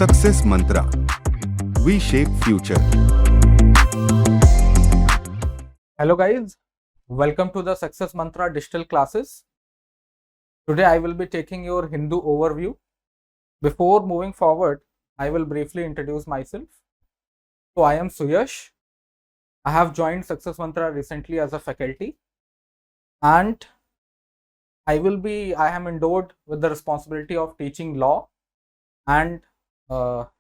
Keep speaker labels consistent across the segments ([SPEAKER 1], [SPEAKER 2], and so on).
[SPEAKER 1] Success Mantra. We shape future.
[SPEAKER 2] Hello guys, welcome to the Success Mantra digital classes. Today I will be taking your Hindu overview. Before moving forward, I will briefly introduce myself. So I am Suyash. I have joined Success Mantra recently as a faculty, and I am endowed with the responsibility of teaching law and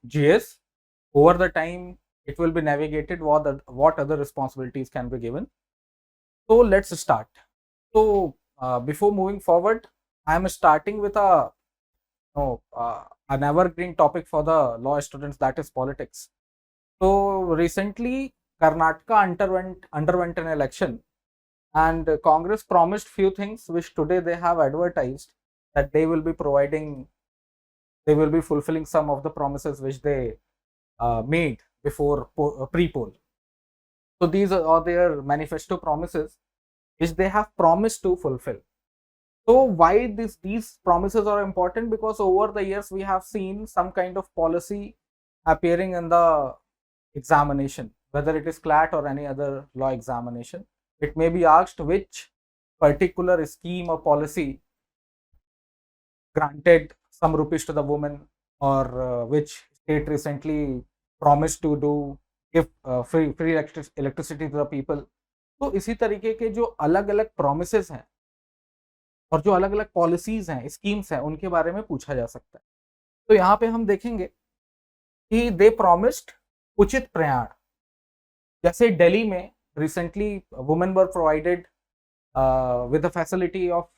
[SPEAKER 2] GS. Over the time, it will be navigated what other responsibilities can be given. So let's start. So before moving forward, I am starting with an evergreen topic for the law students, that is politics. So recently, Karnataka underwent an election, and Congress promised few things which today they have advertised that they will be fulfilling some of the promises which they made before pre-poll. So these are their manifesto promises which they have promised to fulfill. So why these promises are important? Because over the years we have seen some kind of policy appearing in the examination, whether it is CLAT or any other law examination. It may be asked which particular scheme or policy granted some rupees to the woman, or which state recently promised to give free electricity to the people. तो इसी तरीके के जो अलग अलग promises हैं और जो अलग अलग पॉलिसीज हैं, स्कीम्स हैं, उनके बारे में पूछा जा सकता है. तो यहाँ पे हम देखेंगे कि दे प्रॉमिस्ड उचित प्रयाण. जैसे दिल्ली में recently women were provided with the facility of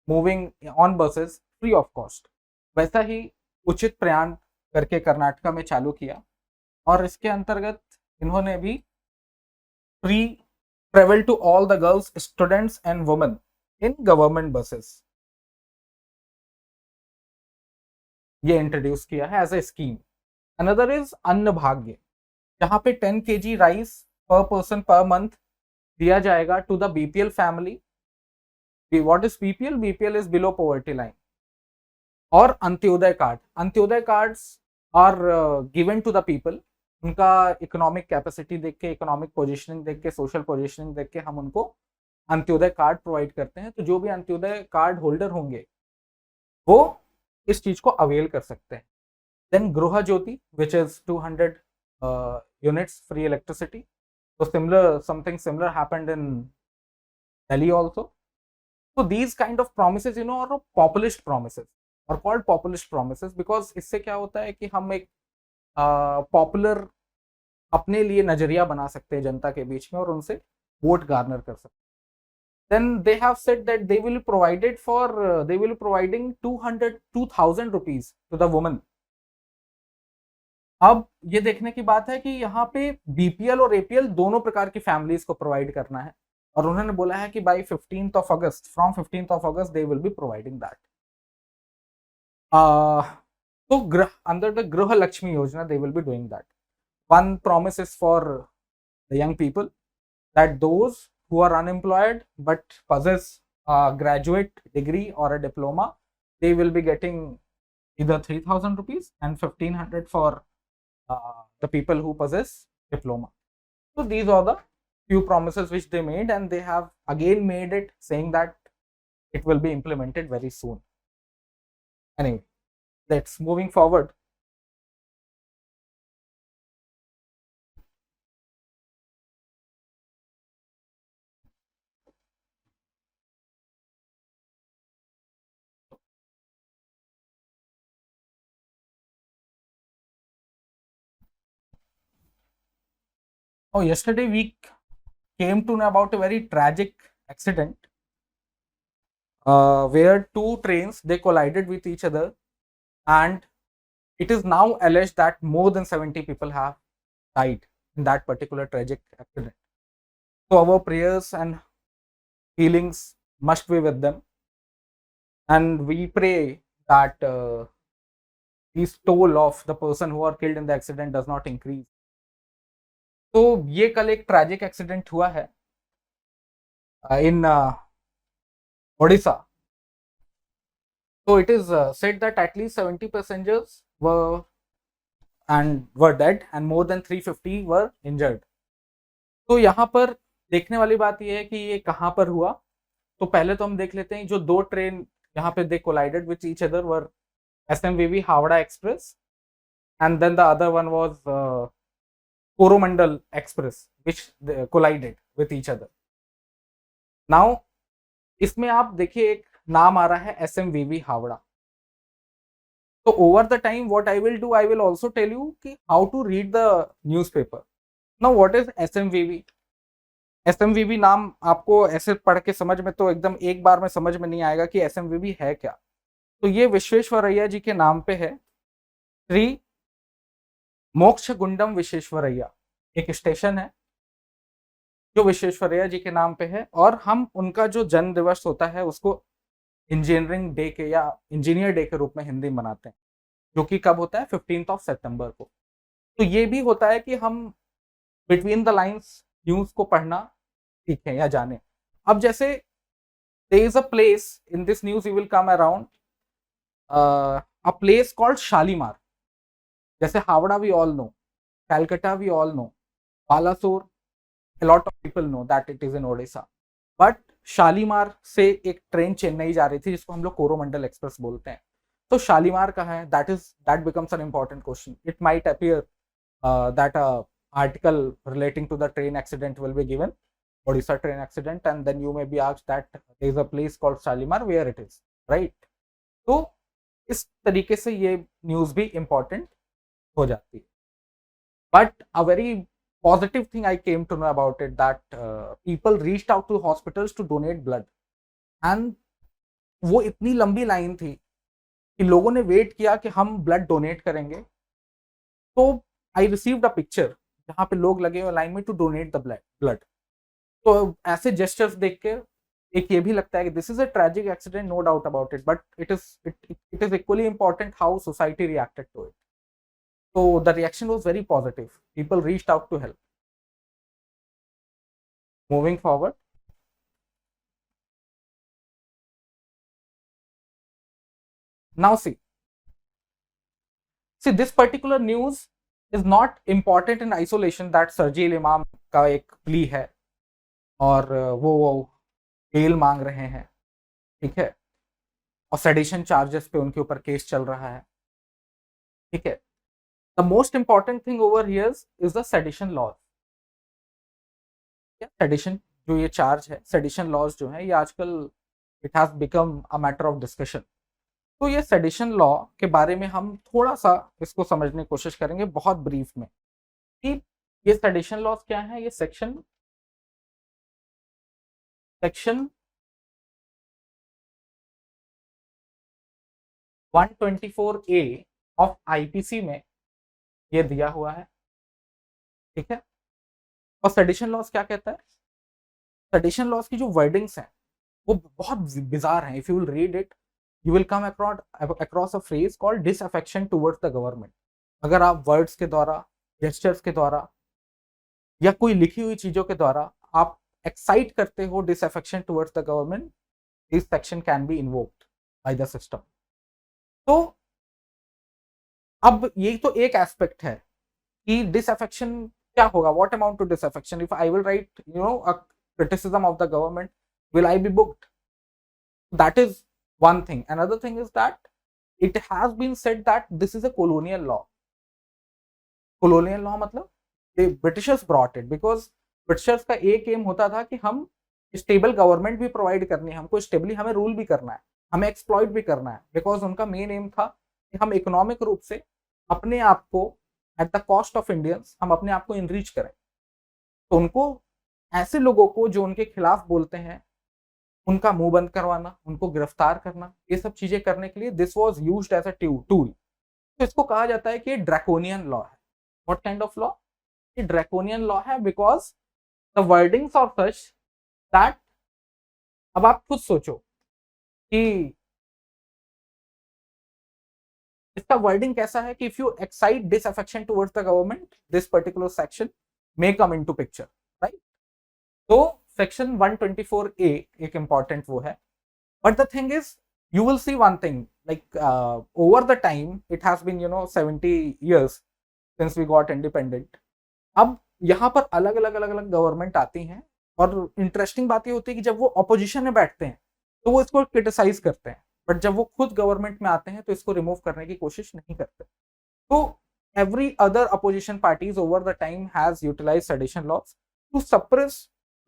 [SPEAKER 2] moving on buses free of cost, वैसा ही उचित प्रयाण करके कर्नाटका में चालू किया, और इसके अंतर्गत इन्होंने भी free travel to all the girls students and women in government buses, ये इंट्रोड्यूस किया है as a scheme. Another is Anna Bhagya, जहां पे 10 kg rice per person per month दिया जाएगा to the BPL family. What is BPL? BPL is below poverty line. और Antyodaya cards are given to the people. उनका economic capacity देख के, economic positioning देख के, सोशल पोजीशनिंग देख के हम उनको अंत्योदय कार्ड प्रोवाइड करते हैं. तो जो भी अंत्योदय कार्ड होल्डर होंगे वो इस चीज को अवेल कर सकते हैं. Then Griha Jyoti, which is 200 units free electricity. तो something similar happened in Delhi also. So these kind of promises, are populist promises, or called populist promises, because इससे क्या होता है कि हम एक पॉपुलर अपने लिए नजरिया बना सकते हैं जनता के बीच में और उनसे वोट गार्नर कर सकते हैं. Then they have said that they will be providing 2,000 rupees to the woman. अब ये देखने की बात है कि यहाँ पे बीपीएल और एपीएल दोनों प्रकार की फैमिलीज को प्रोवाइड करना है, और उन्होंने बोला है कि bye 15th of August, from 15th of August they will be providing that. तो under the Griha Lakshmi Yojana they will be doing that. One promise is for the young people, that those who are unemployed but possess a graduate degree or a diploma, they will be getting either 3,000 rupees and 1,500 for the people who possess diploma. So these are the few promises which they made, and they have again made it saying that it will be implemented very soon. Anyway, let's moving forward. Oh, yesterday we came to know about a very tragic accident where two trains they collided with each other, and it is now alleged that more than 70 people have died in that particular tragic accident. So our prayers and healings must be with them, and we pray that the toll of the person who are killed in the accident does not increase. तो ये कल एक tragic accident हुआ है in Odisha. So it is said that at least 70 passengers were and were dead and more than 350 were injured. तो यहाँ पर देखने वाली बात ये है कि ये कहाँ पर हुआ. तो पहले तो हम देख लेते हैं जो दो ट्रेन यहाँ पे दे collided with each other were SMVV Howrah Express and then the other one was Coromandel Express which collided with each other. Now इसमें आप देखिए एक नाम आ रहा है SMVV हावड़ा. तो over the time what I will do, I will also tell you कि how to read the newspaper. Now what is SMVV. SMVV नाम आपको ऐसे पढ़ के समझ में तो एकदम एक बार में समझ में नहीं आएगा कि SMVV है क्या. तो ये विश्वेश्वरैया जी के नाम पे है. श्री मोक्षगुंडम विश्वेश्वरैया एक स्टेशन है जो विश्वेश्वरैया जी के नाम पे है, और हम उनका जो जन्म दिवस होता है उसको इंजीनियरिंग डे के या इंजीनियर डे के रूप में हिंदी में मनाते हैं, जो कि कब होता है 15 सितंबर को. तो ये भी होता है कि हम बिटवीन द लाइंस न्यूज को पढ़ना सीखें या जाने. अब जैसे there is a place in this news you will come around a place called Shalimar. जैसे Howrah we all know, Calcutta we all know, Balasore a lot of people know that it is in Odisha. But Shalimar से एक train Chennai जा रही थी जिसको हम लोग Coromandel express बोलते हैं. तो शालीमार कहाँ है, that becomes an important question. It might appear that a article relating to the train accident will be given, Odisha train accident, and then you may be asked that there is a place called Shalimar where it is, right? तो इस तरीके से ये news भी important हो जाती है. But a very positive thing I came to know about it that people reached out to hospitals to donate blood, and वो इतनी लंबी लाइन थी कि लोगों ने वेट किया कि हम ब्लड डोनेट करेंगे. तो आई रिसीव्ड अ पिक्चर जहाँ पे लोग लगे हुए लाइन में टू डोनेट द ब्लड. तो ऐसे जेस्चर्स देख के एक ये भी लगता है कि this is a tragic accident, no doubt about it, but it is equally important how society reacted to it. So the reaction was very positive. People reached out to help. Moving forward. Now see this particular news is not important in isolation that Sharjeel Imam का एक plea है और वो bell मांग रहे हैं, ठीक है, और सेडिशन चार्जेस पे उनके ऊपर केस चल रहा है, ठीक है. The most important thing over here is the sedition laws. Sedition जो ये चार्ज है, sedition laws जो है ये आजकल it has become a matter of discussion. तो ये sedition law के बारे में हम थोड़ा सा इसको समझने की कोशिश करेंगे बहुत ब्रीफ में कि ये sedition laws क्या है. ये सेक्शन 124A ऑफ IPC में ये दिया हुआ है, ठीक है. और सेडिशन लॉस क्या कहता है, सेडिशन लॉस की जो वर्डिंग्स हैं वो बहुत बिजार हैं. If you will read it you will come across a phrase called disaffection towards the government. अगर आप वर्ड्स के द्वारा, जेस्चर्स के द्वारा या कोई लिखी हुई चीजों के द्वारा आप एक्साइट करते हो disaffection towards the government, this section can be invoked by the system. तो अब ये तो एक एस्पेक्ट है कि डिसअफेक्शन क्या होगा, what amount to disaffection. If I will write a criticism of the government, will I be booked? That is one thing. Another thing is that it has been said that this is a colonial law. Colonial law मतलब the Britishers brought it because Britishers का एक M होता था कि हम stable government भी provide करनी है, हमको स्टेबली हमें रूल भी करना है, हमें एक्सप्लॉइट भी करना है, बिकॉज उनका मेन एम था कि हम इकोनॉमिक रूप से अपने आप को at the cost of Indians हम अपने आप को इनरीच करें. तो उनको ऐसे लोगों को जो उनके खिलाफ बोलते हैं उनका मुंह बंद करवाना, उनको गिरफ्तार करना, ये सब चीजें करने के लिए this was used as a tool. तो इसको कहा जाता है कि ये ड्रैकोनियन लॉ है. What kind of law? ये ड्रैकोनियन लॉ है because the wordings are such that, अब आप खुद सोचो कि इसका वर्डिंग कैसा है कि if you excite disaffection towards the government, this particular section may come into picture, right. तो सेक्शन 124A एक इंपॉर्टेंट वो है. But the thing is you will see one thing, like over the time it has been 70 years since we got independent. अब यहाँ पर अलग अलग government आती हैं और इंटरेस्टिंग बात ये होती है कि जब वो अपोजिशन में बैठते हैं तो वो इसको क्रिटिसाइज करते हैं, बट जब वो खुद गवर्नमेंट में आते हैं तो इसको रिमूव करने की कोशिश नहीं करते। तो every other opposition parties over the time has utilized sedition laws to suppress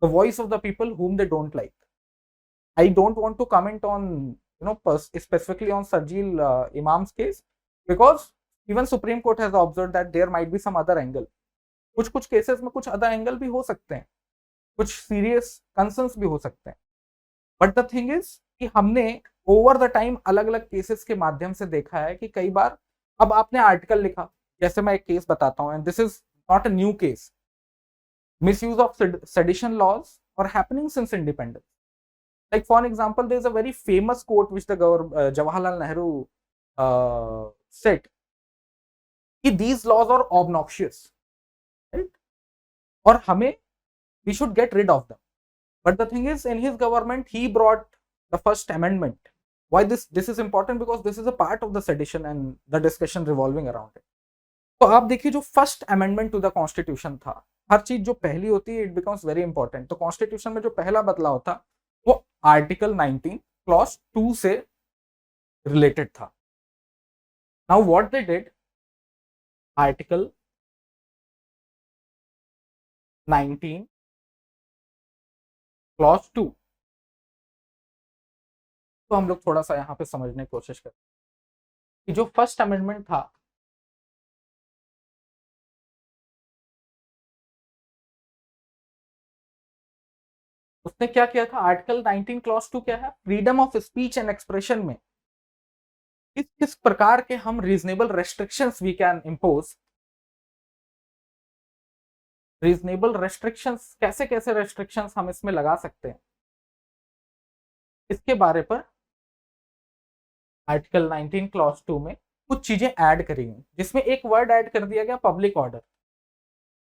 [SPEAKER 2] the voice of the people whom they don't like. I don't want to comment on, specifically on Sarjeel Imam's case, because even Supreme Court has observed that there might be some other angle. कुछ cases में कुछ other angle भी हो सकते हैं, कुछ serious concerns भी हो सकते हैं, बट द थिंग इज कि हमने ओवर द टाइम अलग अलग केसेस के माध्यम से देखा है कि कई बार, अब आपने आर्टिकल लिखा, जैसे मैं एक केस बताता हूं, and this is not a new case, misuse of sedition laws are happening since independence. Like for example, there is a very famous quote which the Jawaharlal Nehru said, कि these laws are obnoxious, right? और हमें we should get rid of them. But the thing is, in his government, he brought the first amendment. Why this is important? Because this is a part of the sedition and the discussion revolving around it. तो आप देखिए जो first amendment to the constitution था, हर चीज जो पहली होती है इट बिकम्स वेरी इंपॉर्टेंट। तो कॉन्स्टिट्यूशन में जो पहला बदलाव था वो आर्टिकल 19 क्लॉज 2 से रिलेटेड था। Now what they did, article 19 clause 2, तो हम लोग थोड़ा सा यहाँ पे समझने की कोशिश करते हैं कि जो फर्स्ट अमेंडमेंट था उसने क्या किया था। आर्टिकल 19 क्लॉज 2 क्या है, freedom of speech and expression में किस प्रकार के हम reasonable restrictions we can impose, reasonable restrictions कैसे कैसे रेस्ट्रिक्शंस हम इसमें लगा सकते हैं, इसके बारे पर आर्टिकल 19 क्लॉज 2 में कुछ चीजें ऐड करी गई, जिसमें एक वर्ड ऐड कर दिया गया पब्लिक ऑर्डर।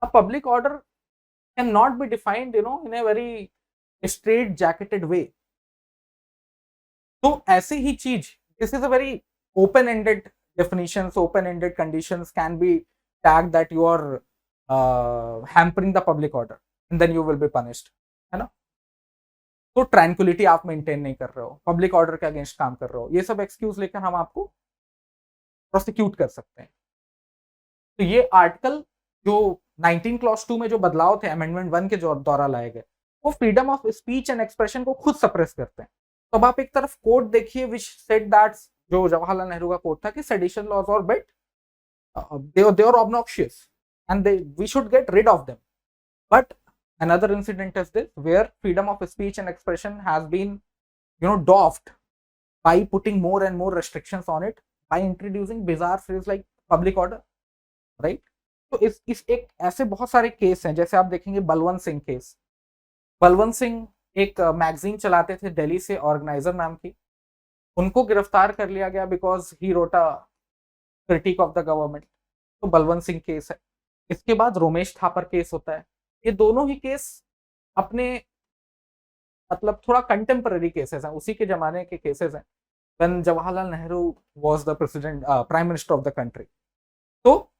[SPEAKER 2] अब public order can not be defined in a very straight jacketed way. तो ऐसी ही चीज, this is a very open ended definitions, open ended conditions can be tagged that you are hampering the public order and then you will be punished, है ना। तो tranquillity आप maintain नहीं कर रहे हो, पब्लिक ऑर्डर के अगेंस्ट काम कर रहे हो, ये सब एक्सक्यूज लेकर हम आपको प्रोसिक्यूट कर सकते हैं। तो ये आर्टिकल जो 19 क्लॉज 2 में जो बदलाव थे अमेंडमेंट 1 के द्वारा लाए गए, वो freedom of speech and expression को खुद सप्रेस करते हैं। तो अब आप एक तरफ कोड देखिए विच सेड दैट, जो जवाहरलाल नेहरू का कोड था कि सेडिशन लॉज और bit they are obnoxious and we should get rid of them. But another incident is this where freedom of speech and expression has been doffed by putting more and more restrictions on it by introducing bizarre phrase like public order, right? तो इस एक ऐसे बहुत सारे case हैं, जैसे आप देखेंगे बलवंत सिंह केस। बलवंत सिंह एक मैगजीन चलाते थे दिल्ली से, ऑर्गेनाइजर नाम की, उनको गिरफ्तार कर लिया गया because he wrote a critic of the government. तो बलवंत सिंह केस है। इसके बाद रोमेश थापर केस होता है। ये दोनों ही केस अपने मतलब थोड़ा कंटेम्पररी केसेस हैं, उसी के जमाने के केसेस हैं when Jawaharlal Nehru was the president, prime minister of the country. तो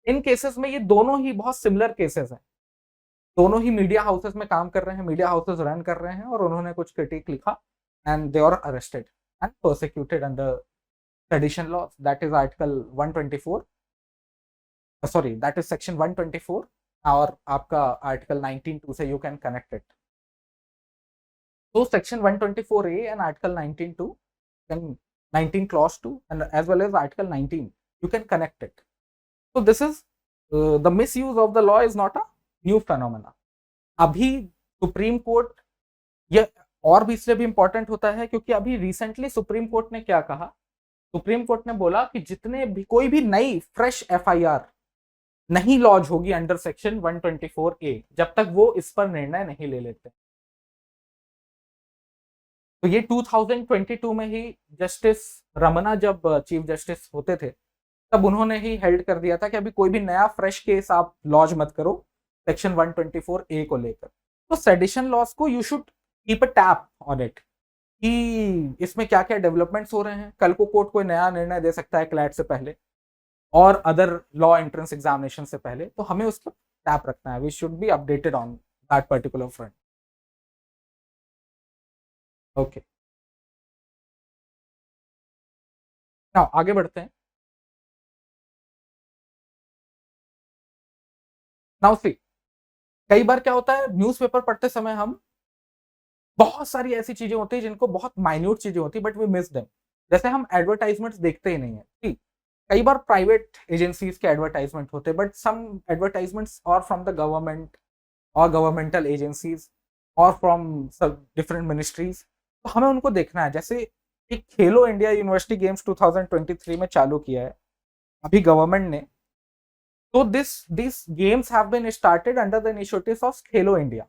[SPEAKER 2] इन केसेस में ये दोनों ही बहुत सिमिलर केसेस हैं, दोनों ही मीडिया हाउसेस में काम कर रहे हैं, मीडिया हाउसेस रन कर रहे हैं, और उन्होंने कुछ क्रिटिक लिखा and they are arrested and persecuted under sedition laws, that is article 124, sorry that is section 124 और आपका article 19(2) से you can connect it. So section 124A and article 19(2) then 19 clause 2 and as well as article 19 you can connect it. So this is the misuse of the law is not a new phenomena. अभी supreme court, ये और भी इसलिए भी important होता है क्योंकि अभी रिसेंटली सुप्रीम कोर्ट ने क्या कहा, सुप्रीम कोर्ट ने बोला कि जितने भी कोई भी नई फ्रेश एफआईआर नहीं लॉन्च होगी अंडर सेक्शन 124A जब तक वो इस पर निर्णय नहीं ले लेते। तो ये 2022 में ही जस्टिस रमना जब चीफ जस्टिस होते थे तब उन्होंने ही हेल्ड कर दिया था कि अभी कोई भी नया फ्रेश केस आप लॉन्च मत करो सेक्शन 124A को लेकर। तो सेडिशन लॉस को you should keep a tap on it कि इसमें क्या क्या डेवलपमेंट्स हो रहे हैं। कल को कोर्ट कोई नया निर्णय दे सकता है क्लैट से पहले, और अदर लॉ एंट्रेंस एग्जामिनेशन से पहले, तो हमें उस पर टैप रखना है. We should be updated on that particular front. Okay, now आगे बढ़ते हैं. नाउ सी, कई बार क्या होता है, न्यूज़पेपर पढ़ते समय हम बहुत सारी ऐसी चीजें होती है जिनको बहुत माइन्यूट चीजें होती है, बट वी मिस देम. जैसे हम एडवर्टाइजमेंट्स देखते ही नहीं है. ठीक, कई बार प्राइवेट एजेंसीज के एडवर्टाइजमेंट होते हैं, but some advertisements are from the government और गवर्नमेंटल एजेंसीज और फ्रॉम सब डिफरेंट मिनिस्ट्रीज. तो हमें उनको देखना है. जैसे एक खेलो इंडिया यूनिवर्सिटी गेम्स 2023 में चालू किया है अभी गवर्नमेंट ने. तो this games have been started under the initiatives of Khelo India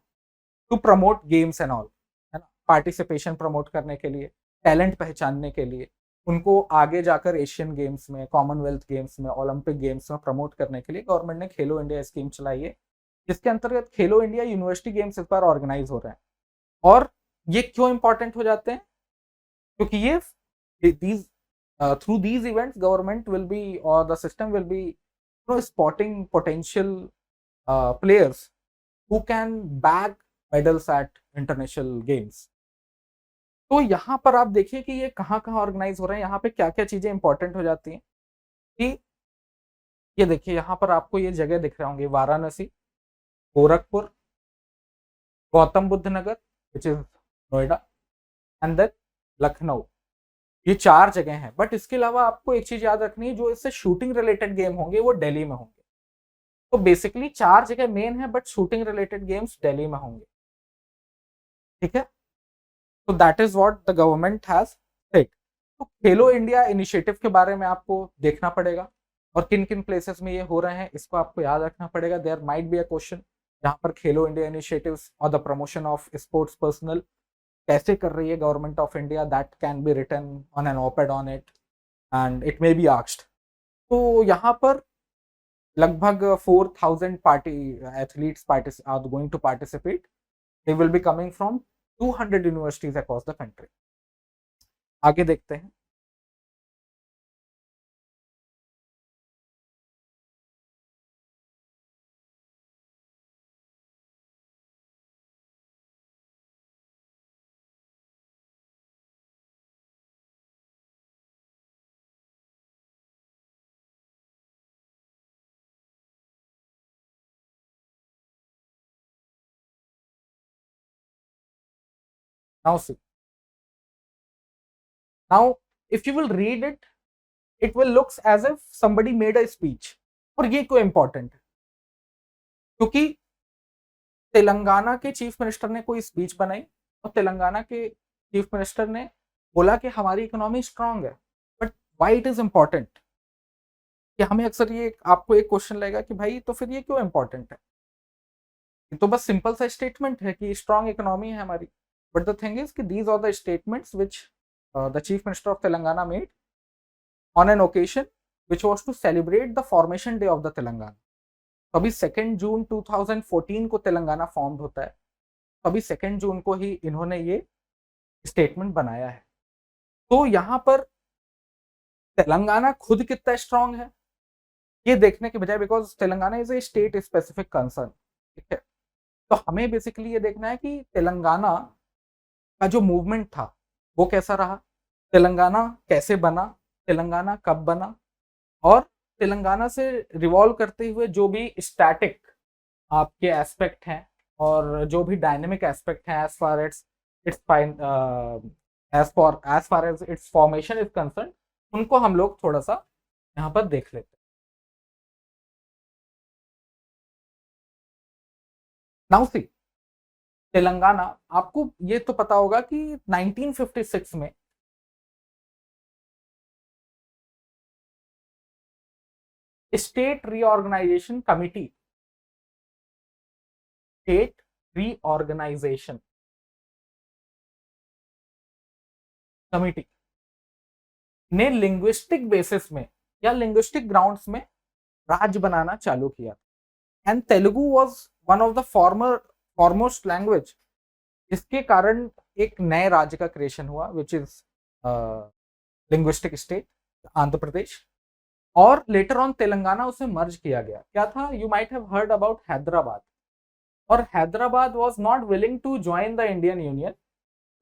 [SPEAKER 2] to promote games and all, है ना. पार्टिसिपेशन प्रमोट करने के लिए, टैलेंट पहचानने के लिए, उनको आगे जाकर एशियन गेम्स में, कॉमनवेल्थ गेम्स में, ओलंपिक गेम्स में प्रमोट करने के लिए गवर्नमेंट ने खेलो इंडिया स्कीम चलाई है, जिसके अंतर्गत खेलो इंडिया यूनिवर्सिटी गेम्स इस बार ऑर्गेनाइज हो रहे हैं. और ये क्यों इंपॉर्टेंट हो जाते हैं? क्योंकि ये these through these events government will be, or the system will be, spotting potential players who can bag medals at international games. तो यहाँ पर आप देखिए कि ये कहाँ कहाँ ऑर्गेनाइज हो रहे हैं, यहाँ पे क्या क्या चीजें इंपॉर्टेंट हो जाती हैं. कि ये देखिए, यहाँ पर आपको ये जगह दिख रहे होंगे, Varanasi, Gorakhpur, Gautam Buddh Nagar which is Noida, and then Lucknow. ये 4 जगह हैं. बट इसके अलावा आपको एक चीज याद रखनी है, जो इससे शूटिंग रिलेटेड गेम होंगे वो दिल्ली में होंगे. तो बेसिकली 4 जगह मेन है, but shooting related games Delhi में होंगे. ठीक है, तो that is what the government has said. तो खेलो इंडिया इनिशिएटिव के बारे में आपको देखना पड़ेगा, और किन किन प्लेसेस में ये हो रहे हैं इसको आपको याद रखना पड़ेगा. There might be a question जहां पर खेलो इंडिया इनिशिएटिव्स और the promotion of sports personal कैसे कर रही है government of India, that can be written on an op ed on it and it may be asked. तो यहाँ पर लगभग 4,000 party athletes are going to participate. They will be coming from 200 universities across the country. आगे देखते हैं. Now see, now if you will read it, it will looks as if somebody made a speech. और ये क्यों important है? क्योंकि तेलंगाना के chief minister ने कोई स्पीच बनाई, और तेलंगाना के चीफ मिनिस्टर ने बोला कि हमारी इकोनॉमी स्ट्रांग है. But why it is important? कि हमें अक्सर ये आपको एक क्वेश्चन लगेगा कि भाई तो फिर ये क्यों इंपॉर्टेंट है? तो बस सिंपल सा स्टेटमेंट है कि स्ट्रांग इकोनॉमी है हमारी. बट द थिंग इज कि these are the statements which the chief minister of Telangana made on an occasion which was to celebrate the formation day of the Telangana. तो अभी 2 जून 2014 को तेलंगाना फॉर्म्ड होता है. तो अभी 2 जून को ही इन्होंने ये स्टेटमेंट बनाया है. तो यहाँ पर तेलंगाना खुद कितना स्ट्रांग है ये देखने के बजाय, because Telangana is a state specific concern, ठीक है, तो हमें बेसिकली ये देखना है कि तेलंगाना का जो मूवमेंट था वो कैसा रहा, तेलंगाना कैसे बना, तेलंगाना कब बना, और तेलंगाना से रिवॉल्व करते हुए जो भी स्टैटिक आपके एस्पेक्ट हैं और जो भी डायनेमिक एस्पेक्ट हैं as far as its formation is concern, उनको हम लोग थोड़ा सा यहाँ पर देख लेते हैं. नाउ सी, तेलंगाना, आपको ये तो पता होगा कि 1956 में state reorganisation committee, state reorganisation committee ने लिंग्विस्टिक बेसिस में या लिंग्विस्टिक ग्राउंड्स में राज्य बनाना चालू किया. And Telugu was one of the foremost language, जिसके कारण एक नए राज्य का क्रिएशन हुआ which is linguistic state Andhra Pradesh. और लेटर ऑन तेलंगाना उसे मर्ज किया गया। क्या था, you might have heard about Hyderabad, और Hyderabad was not willing to join the Indian union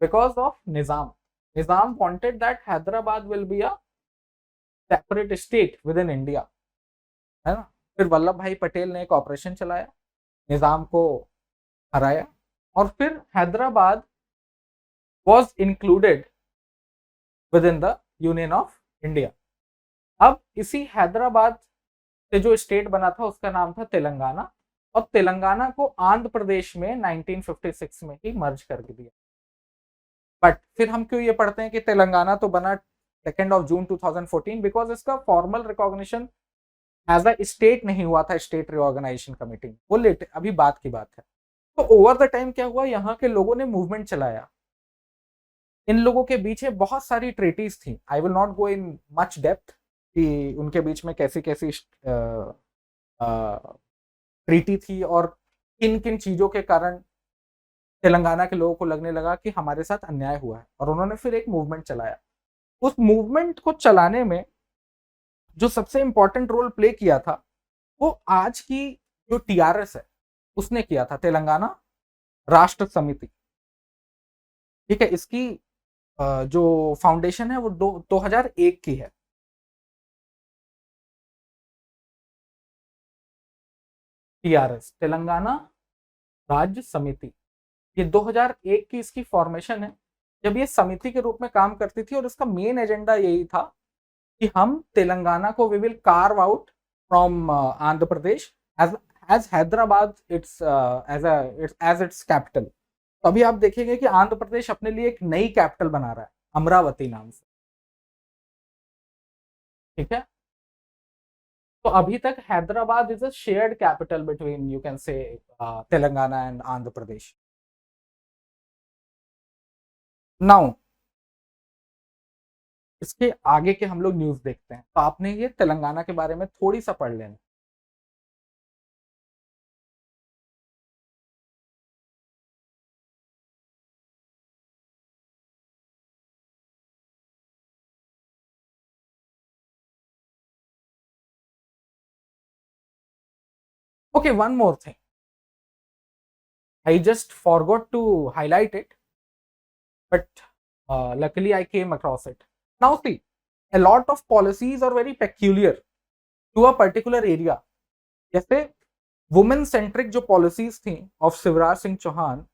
[SPEAKER 2] because of Nizam. Nizam wanted that Hyderabad will be a separate state within India, है ना। फिर वल्लभ भाई पटेल ने एक ऑपरेशन चलाया, निजाम को हराया, और फिर Hyderabad was included within the union of India. अब इसी हैदराबाद से जो स्टेट बना था उसका नाम था तेलंगाना, और तेलंगाना को आंध्र प्रदेश में 1956 में ही मर्ज कर दिया। बट फिर हम क्यों ये पढ़ते हैं कि तेलंगाना तो बना 2 जून 2014, बिकॉज इसका formal recognition as a state नहीं हुआ था स्टेट रिऑर्गेनाइजेशन कमेटी, वो लेट अभी बात की बात है। तो ओवर द टाइम क्या हुआ, यहाँ के लोगों ने मूवमेंट चलाया, इन लोगों के बीच में बहुत सारी ट्रीटीज थी। आई will not go in much depth कि उनके बीच में कैसी कैसी ट्रीटी थी और किन किन चीजों के कारण तेलंगाना के लोगों को लगने लगा कि हमारे साथ अन्याय हुआ है, और उन्होंने फिर एक मूवमेंट चलाया। उस मूवमेंट को चलाने में जो सबसे इंपॉर्टेंट रोल प्ले किया था वो आज की जो टीआरएस है उसने किया था, तेलंगाना राष्ट्र समिति। ठीक है, इसकी जो फाउंडेशन है वो 2001 की है। टीआरएस, तेलंगाना राज्य समिति, ये 2001 की इसकी फॉर्मेशन है, जब ये समिति के रूप में काम करती थी, और इसका मेन एजेंडा यही था कि हम तेलंगाना को we will carve out from Andhra Pradesh as Hyderabad its as its capital. तो अभी आप देखेंगे कि आंध्र प्रदेश अपने लिए एक नई कैपिटल बना रहा है, अमरावती नाम से। ठीक है, तो अभी तक Hyderabad is a shared capital between you can से तेलंगाना एंड आंध्र प्रदेश। नाउ इसके आगे के हम लोग न्यूज देखते हैं, तो आपने ये तेलंगाना के बारे में थोड़ी सा पढ़ लेना। Okay, one more thing. I just forgot to highlight it, but luckily I came across it. Now see, a lot of policies are very peculiar to a particular area. जैसे वुमेन सेंट्रिक जो policies थी of Shivraj Singh Chauhan,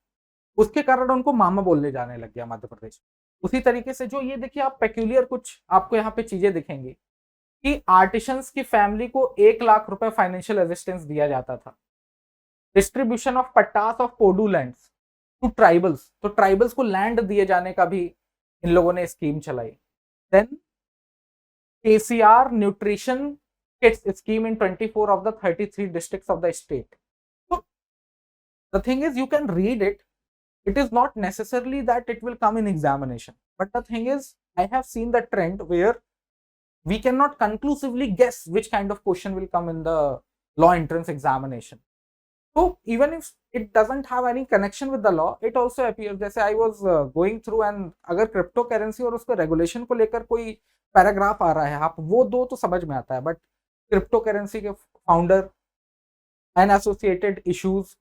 [SPEAKER 2] उसके कारण उनको मामा बोलने जाने लग गया मध्य प्रदेश। उसी तरीके से जो ये देखिए आप पेक्यूलियर कुछ आपको यहाँ पे चीजें दिखेंगी कि आर्टिशंस की फैमिली को 1 लाख रुपए फाइनेंशियल असिस्टेंस दिया जाता था। Distribution of pattas of podu lands to tribals, तो ट्राइबल्स को लैंड दिए जाने का भी इन लोगों ने स्कीम चलाई। Then KCR nutrition kits scheme in 24 of the 33 districts of the state. So the thing is, you can read it. It is not necessarily that it will come in examination, but the thing is, I have seen the trend where we cannot conclusively guess which kind of question will come in the law entrance examination. So even if it doesn't have any connection with the law, it also appears, जैसे I was going through and अगर crypto currency और उसके regulation को लेकर कोई paragraph आ रहा है, आप वो दो तो समझ में आता है, बट क्रिप्टो करेंसी के founder and associated issues,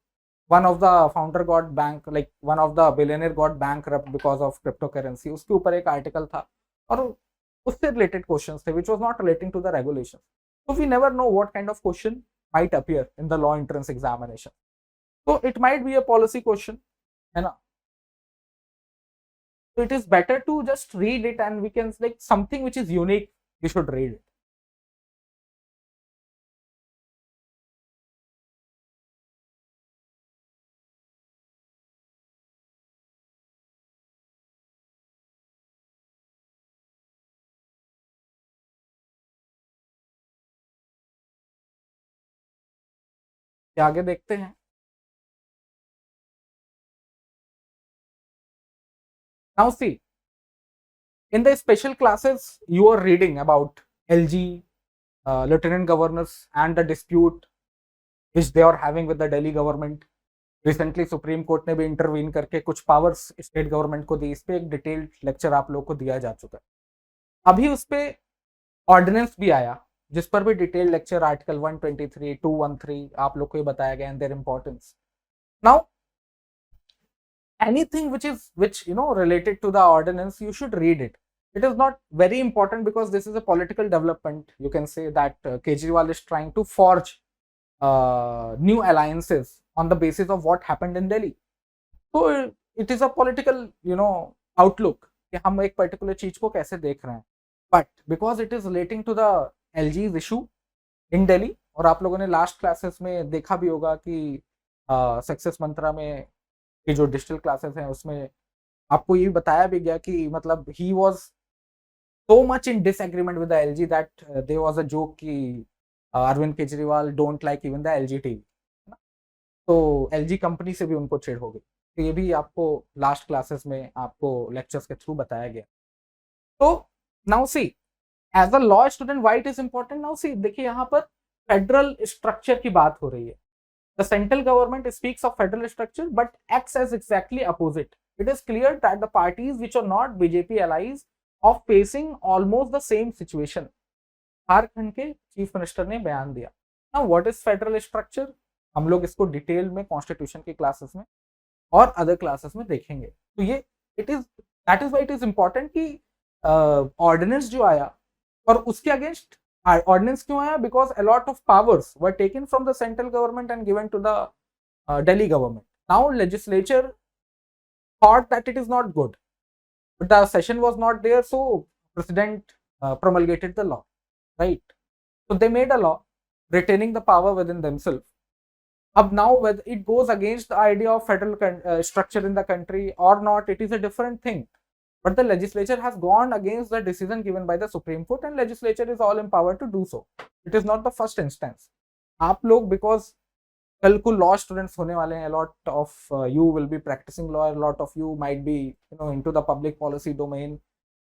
[SPEAKER 2] one of the founder got bank, like one of the billionaire got bankrupt because of cryptocurrency, उसके ऊपर एक आर्टिकल था और उससे रिलेटेड क्वेश्चंस थे which was not relating to the regulation. So we never know what kind of question might appear in the law entrance examination. So it might be a policy question, है ना. So it is better to just read it and we can, like, something which is unique, you should read it. आगे देखते हैं. Now see, in the special classes you are reading about LG, lieutenant governors and the dispute which they are having with the Delhi government. Recently supreme court ने भी intervene करके कुछ powers state government को दी. इस पे एक detailed lecture आप लोग को दिया जा चुका है. अभी उस पे ऑर्डिनेंस भी आया जिस पर भी डिटेल लेक्चर आर्टिकल 123, 213 आप लोग को ये बताया गया and their importance. Now anything which related to the ordinance, you should read it. It is not very important because this is a political development. You can say that Kejriwal is trying to forge new alliances on the basis of what happened in Delhi. So it is a political outlook कि हम एक particular चीज को कैसे देख रहे हैं. But because it is relating to the LG's issue in Delhi, और आप लोगों ने लास्ट क्लासेस में देखा भी होगा कि सक्सेस मंत्रा में कि जो डिजिटल क्लासेस हैं उसमें आपको ये बताया भी गया कि मतलब he was so much in disagreement with the LG that there was a joke कि Arvind Kejriwal don't like even the LG TV. तो LG कंपनी से भी उनको चिढ़ हो गई. तो ये भी आपको लास्ट क्लासेस में आपको लेक्चर्स के थ्रू बताया गया. तो now see as a law student why it is important. Now see देखिए यहाँ पर फेडरल स्ट्रक्चर की बात हो रही है. The central government speaks of federal structure but acts as exactly opposite. It is clear that the parties which are not BJP allies of facing almost the same situation. Jharkhand के chief minister ने बयान दिया. Now what is federal structure? हम लोग इसको detail में constitution की classes में और अदर क्लासेस में देखेंगे. तो ये that is why it is important कि ऑर्डिनेंस जो आया और उसके अगेंस्ट ordinance क्यों आया? Because a lot of powers were taken from the central government and given to the Delhi government. Now legislature thought that it is not good, but the session was not there, so president promulgated the law, right? So they made a law retaining the power within themselves. Now whether it goes against the idea of federal structure in the country or not, it is a different thing. But the legislature has gone against the decision given by the Supreme Court, and legislature is all empowered to do so. It is not the first instance. आप लोग because कल को law students होने वाले हैं, a lot of you will be practicing law, a lot of you might be into the public policy domain,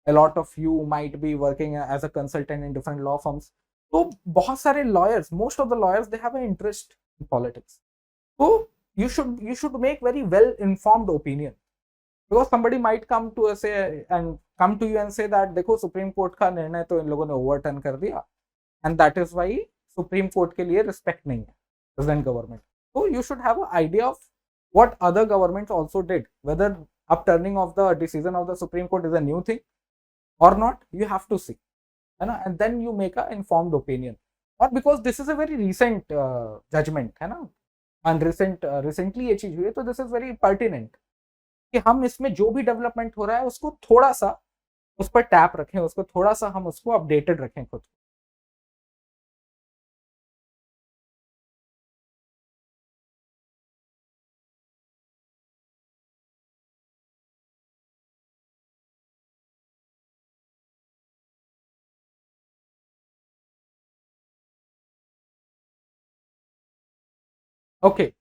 [SPEAKER 2] a lot of you might be working as a consultant in different law firms. तो बहुत सारे lawyers, most of the lawyers, they have an interest in politics. So you should make very well informed opinion. Because somebody might come to you and say that देखो supreme court का निर्णय तो इन लोगों ने overturn कर दिया and that is why supreme court के लिए रिस्पेक्ट नहीं है present government. So you should have an idea of what other governments also did, whether upturning of the decision of the Supreme Court is a new thing or not. You have to see, है ना, and then you make an informed opinion. Or because this is a very recent judgment, है ना, and recently ये चीज हुई है, तो this is very pertinent कि हम इसमें जो भी डेवलपमेंट हो रहा है उसको थोड़ा सा उस पर टैप रखें, उसको थोड़ा सा हम उसको अपडेटेड रखें खुद. Okay.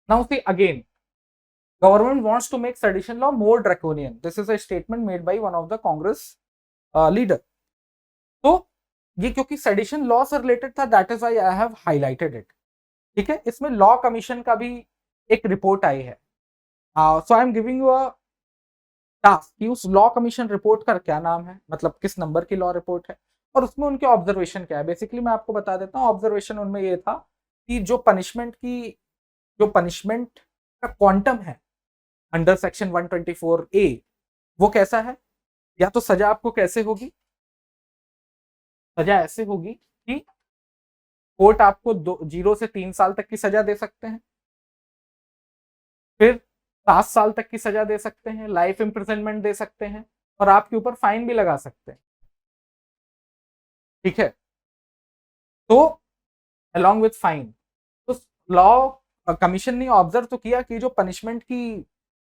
[SPEAKER 2] Now see again, government wants to make sedition law more draconian. This is a statement made by one of the Congress leader. तो ये क्योंकि सेडिशन लॉ से रिलेटेड था, that is why I have highlighted it. ठीक है, इसमें law commission का भी एक रिपोर्ट आई है. So I am giving you a task कि उस लॉ कमीशन रिपोर्ट का क्या नाम है, मतलब किस नंबर की लॉ रिपोर्ट है और उसमें उनके ऑब्जर्वेशन क्या है. बेसिकली मैं आपको बता देता हूँ. ऑब्जर्वेशन उनमें ये था कि जो पनिशमेंट का क्वांटम है अंडर सेक्शन 124A वो कैसा है. या तो सजा आपको कैसे होगी, सजा ऐसे होगी कि कोर्ट आपको 0 से 3 साल तक की सजा दे सकते हैं, फिर 7 साल तक की सजा दे सकते हैं, लाइफ इम्प्रिजनमेंट दे सकते हैं और आपके ऊपर फाइन भी लगा सकते हैं. ठीक है, तो अलॉन्ग विथ फाइन. तो लॉ कमीशन ने ऑब्जर्व तो किया कि जो पनिशमेंट की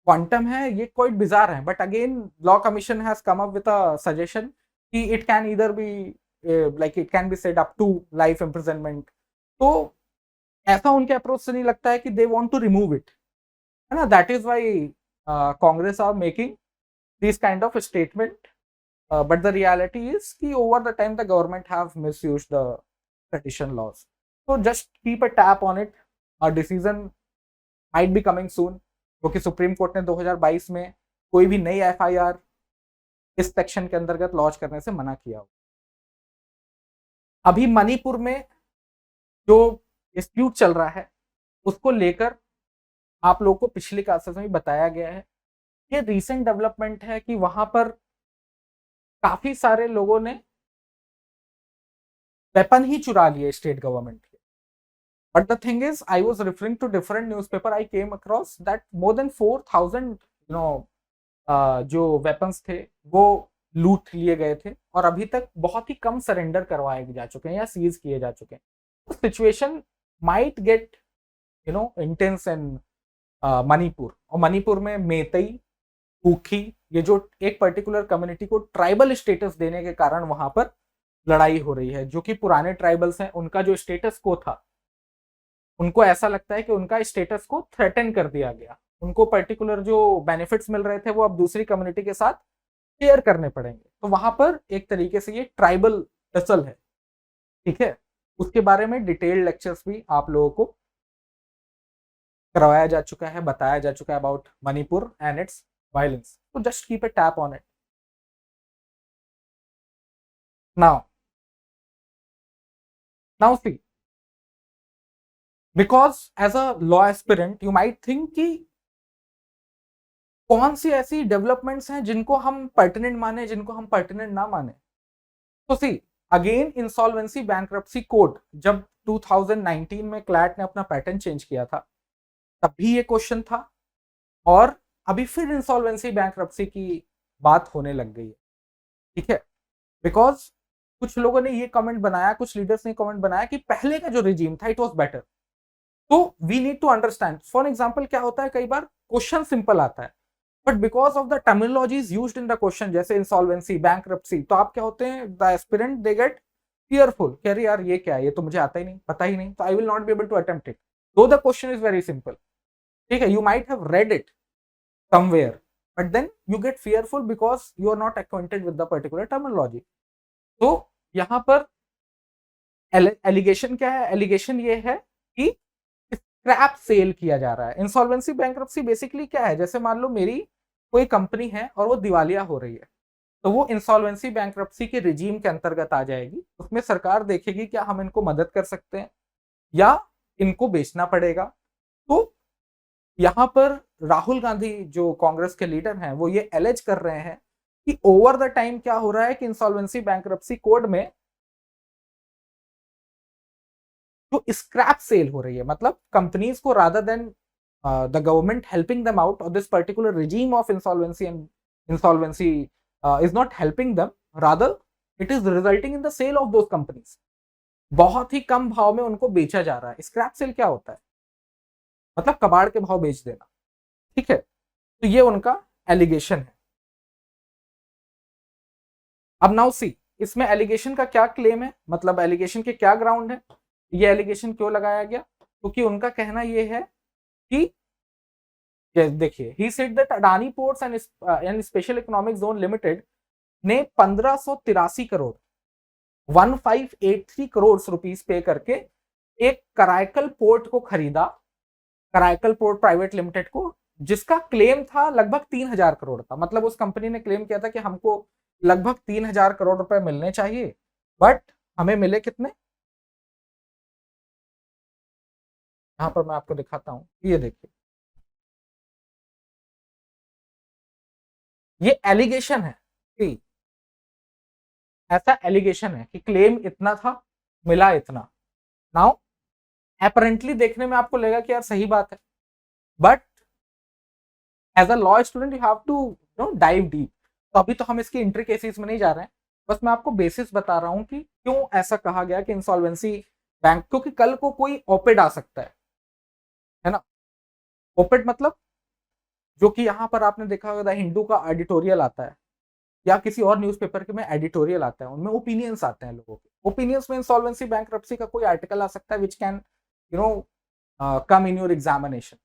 [SPEAKER 2] क्वांटम है ये क्वाइट बिजार है, but again law commission has come up with a suggestion कि it can either be like it can be said up to life imprisonment. तो ऐसा उनके अप्रोच से नहीं लगता है कि they want to remove it, है ना. That is why Congress are making this kind of statement. But the reality is कि over the time the government have misused the sedition laws. So just keep a tap on it. A decision might be coming soon, क्योंकि supreme court ने 2022 में कोई भी नई FIR इस section के अंतर्गत लॉन्च करने से मना किया. अभी मणिपुर में जो डिस्प्यूट चल रहा है उसको लेकर आप लोगों को पिछले क्लासेस में बताया गया है। ये रीसेंट डेवलपमेंट है कि वहां पर काफी सारे लोगों ने वेपन ही चुरा लिए स्टेट गवर्नमेंट के। But the thing is I was referring to different newspaper, I came across that more than 4000 जो वेपन्स थे वो लूट लिए गए थे और अभी तक बहुत ही कम सरेंडर करवाए जा चुके हैं या सीज किए जा चुके हैं। सिचुएशन माइट गेट इंटेंस इन मणिपुर, और मणिपुर में मेतई, कुकी, ये जो एक पर्टिकुलर कम्युनिटी को ट्राइबल स्टेटस देने के कारण वहां पर लड़ाई हो रही है। जो कि पुराने ट्राइबल्स हैं, उनका जो स्टेटस को था, उनको ऐसा लगता है कि उनका स्टेटस को थ्रेटन कर दिया गया, उनको पर्टिकुलर जो बेनिफिट्स मिल रहे थे वो अब दूसरी कम्युनिटी के साथ शेयर करने पड़ेंगे। तो वहां पर एक तरीके से ये ट्राइबल टसल है, ठीक है। उसके बारे में डिटेल्ड लेक्चर्स भी आप लोगों को करवाया जा चुका है, बताया जा चुका है about Manipur and its violence. तो just keep a tap on it. Now see, because as a law aspirant you might think कि कौन सी ऐसी डेवलपमेंट्स हैं जिनको हम पर्टिनेंट माने, जिनको हम पर्टिनेंट ना माने। तो सी, अगेन इंसॉल्वेंसी बैंक्रप्सी कोड जब 2019 में क्लैट ने अपना पैटर्न चेंज किया था तब भी ये क्वेश्चन था, और अभी फिर इंसॉल्वेंसी बैंक्रप्सी की बात होने लग गई है, ठीक है। बिकॉज कुछ लोगों ने ये कमेंट बनाया, कुछ लीडर्स ने कमेंट बनाया कि पहले का जो रिजीम था इट वाज बेटर। तो we need to understand, for example क्या होता है, कई बार क्वेश्चन सिंपल आता है but because of the terminologies used in the question, जैसे इंसॉल्वेंसी, बैंक्रप्सी, तो आप क्या होते हैं, the aspirant they get fearful, कह रही यार ये क्या है, ये तो मुझे आता ही नहीं, पता ही नहीं, तो I will not be able to attempt it though the question is very simple, ठीक है। You might have read it somewhere but then you get fearful because you are not acquainted with the particular terminology। तो यहां पर allegation क्या है, allegation ये है कि स्क्रैप सेल किया जा रहा है। इंसॉल्वेंसी बैंक्रप्सी बेसिकली क्या है, जैसे मान लो मेरी कोई कंपनी है और वो दिवालिया हो रही है, तो वो इंसॉल्वेंसी बैंक्रप्सी के रिजीम के अंतर्गत आ जाएगी। उसमें सरकार देखेगी क्या हम इनको मदद कर सकते हैं या इनको बेचना पड़ेगा। तो यहां पर राहुल गांधी जो कांग्रेस के लीडर हैं वो ये एलेज कर रहे हैं कि ओवर द टाइम क्या हो रहा है कि इंसॉल्वेंसी बैंक्रप्सी कोड में जो स्क्रैप सेल हो रही है, मतलब कंपनीज को rather than the government helping them out और this particular regime of insolvency and insolvency is not helping them, rather it is resulting in the sale of those companies. बहुत ही कम भाव में उनको बेचा जा रहा है। स्क्रैप सेल क्या होता है, मतलब कबाड़ के भाव बेच देना, ठीक है। तो ये उनका एलिगेशन है। अब नाउ सी, इसमें एलिगेशन का क्या क्लेम है, मतलब एलिगेशन के क्या ग्राउंड है, ये एलिगेशन क्यों लगाया गया, क्योंकि उनका कहना ये है कि देखिए, ही said that Adani ports and special economic zone limited ने 1583 करोड़ 1583 करोड़ रुपीस पे करके एक कराईकल पोर्ट को खरीदा, कराईकल पोर्ट प्राइवेट लिमिटेड को, जिसका क्लेम था लगभग 3000 करोड़ का। मतलब उस कंपनी ने क्लेम किया था कि हमको लगभग 3000 करोड़ रुपए मिलने चाहिए, बट हमें मिले कितने, यहां पर मैं आपको दिखाता हूं, ये देखिए, ये एलिगेशन है कि ऐसा एलिगेशन है कि क्लेम इतना था, मिला इतना। नाउ अपेरेंटली देखने में आपको लगेगा कि यार सही बात है, but as a law student you have to dive deep. तो अभी तो हम इसकी इंट्रिकेसीज में नहीं जा रहे हैं, बस मैं आपको बेसिस बता रहा हूं कि क्यों ऐसा कहा गया कि इंसॉल्वेंसी बैंक, क्योंकि कल को कोई ओपेड आ सकता है ना। ओपेड मतलब जो कि यहां पर आपने देखा होगा हिंदू का एडिटोरियल आता है या किसी और न्यूज़पेपर के में एडिटोरियल आता है, उनमें ओपिनियंस आते हैं लोगों के। ओपिनियंस में इंसॉल्वेंसी बैंक्रप्सी का कोई आर्टिकल आ सकता है which can come in your examination.